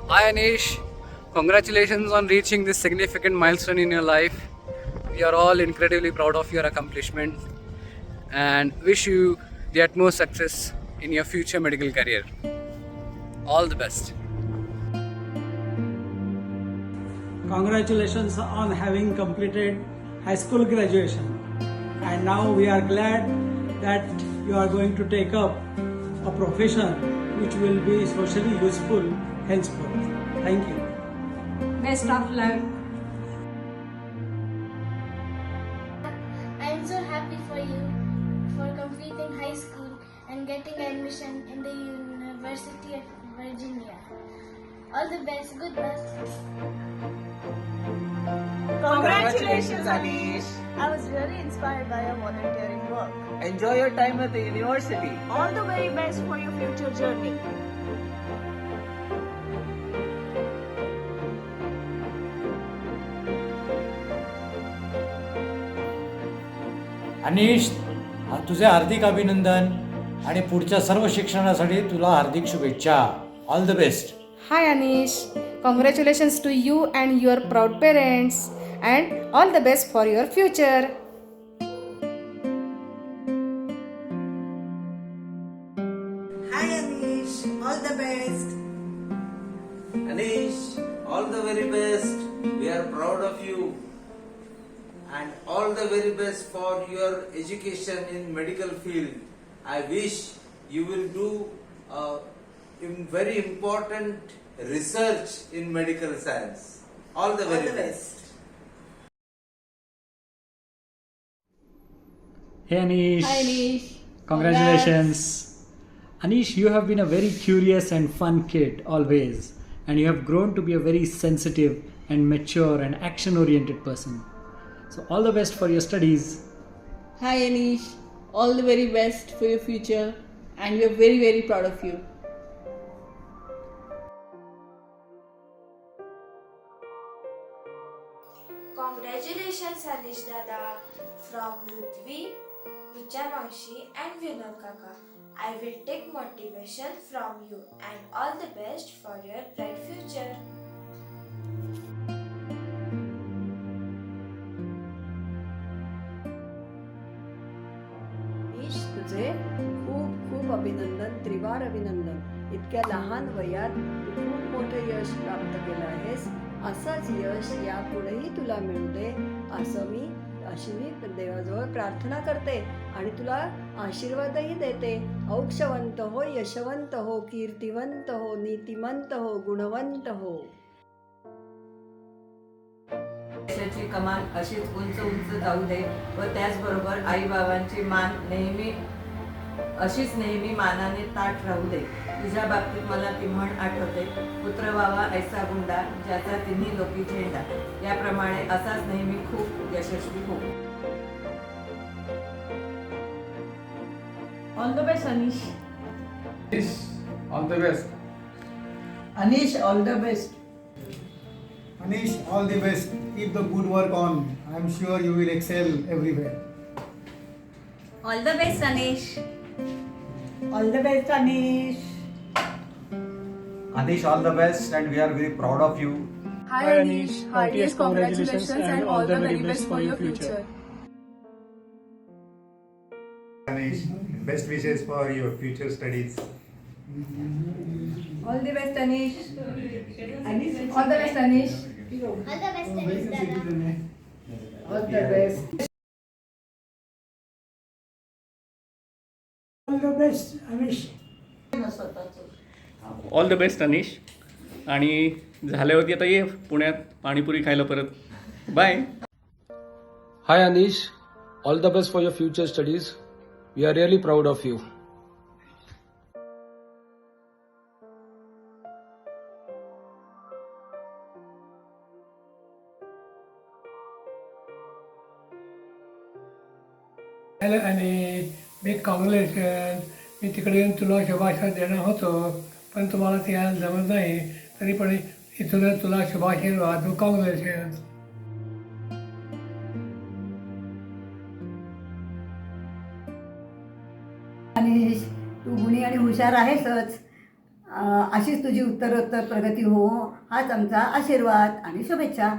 Hi Anish, congratulations on reaching this significant milestone in your life. We are all incredibly proud of your accomplishment and wish you the utmost success in your future medical career. All the best. Congratulations on having completed high school graduation. And now we are glad that you are going to take up a profession which will be socially useful henceforth. Thank you. Best of luck. I am so happy for you for completing high school and getting admission in the University of Virginia. All the best. Good luck. Congratulations, Anish. I was really inspired by your volunteering work. Enjoy your time at the university. All the very best for your future journey. अनिश, तुझे हार्दिक अभिनंदन आणि पुढच्या सर्व शिक्षणासाठी तुला हार्दिक शुभेच्छा. All the best. Hi Anish, congratulations to you and your proud parents and all the best for your future. Hi Anish, all the best. Anish, all the very best. We are proud of you. And all the very best for your education in medical field. I wish you will do very important research in medical science. All the very best. Hey Anish. Hi Anish. Congratulations. Anish, you have been a very curious and fun kid always, and you have grown to be a very sensitive and mature and action oriented person. So all the best for your studies. Hi Anish. All the very best for your future and we are very very proud of you. Congratulations, Anish Dada, from Rutvi, Rucha Maushi, and Vinod Kaka. I will take motivation from you and all the best for your bright future. ईश, तुझे खूप खूप अभिनंदन, त्रिवार अभिनंदन. इतक्या लहान वयात तू खूप मोठे यश प्राप्त केलं आहेस. असंच यश यापुढेही तुला मिळू दे अशी मी देवाजवळ प्रार्थना करते आणि तुला आशीर्वादही देते. औक्षवंत हो, यशवंत हो, कीर्तिवंत हो, नीतिमंत हो, गुणवंत हो. यशाची कमान अशीच उंच उंच जाऊ दे व त्याचबरोबर आईबाबांची मान नेहमी मानाने ताठ राहू दे. तुझ्या बाबतीत मला ती म्हण आठवते, पुत्र व्हावा ऐसा गुंडा, ज्याचा तिन्ही लोकी झेंडा. याप्रमाणे असाच नेहमी खूप यशस्वी हो. All the best Anish. All the best. Anish, all the best. Anish, all the best. Keep the good work on. I am sure you will excel everywhere. All the best Anish. All the best, Anish. Anish, all the best and we are very proud of you. Hi Anish. Heartiest congratulations and all the very best for your future. Anish, best wishes for your future studies. All the best Anish. All the best Anish. All the best, Anish Dada. All the best. All the best, Anish. All the best Anish. आणि झाल्यावरती आता ये पुण्यात पाणीपुरी खायला परत. Bye. Hi Anish, all the best for your future studies. We are really proud of you. Hello आणि big congratulation. मी तिकडे येऊन तुला शुभाशय देणार होतो पण तुम्हाला ते यायला जमत नाही. तरी पण इथूनच तुला शुभाशीर्वाद. कॉंग्रॅच्युलेशन. आणि तू गुणी आणि हुशार आहेसच. अशीच तुझी उत्तरोत्तर प्रगती हो हाच आमचा आशीर्वाद आणि शुभेच्छा.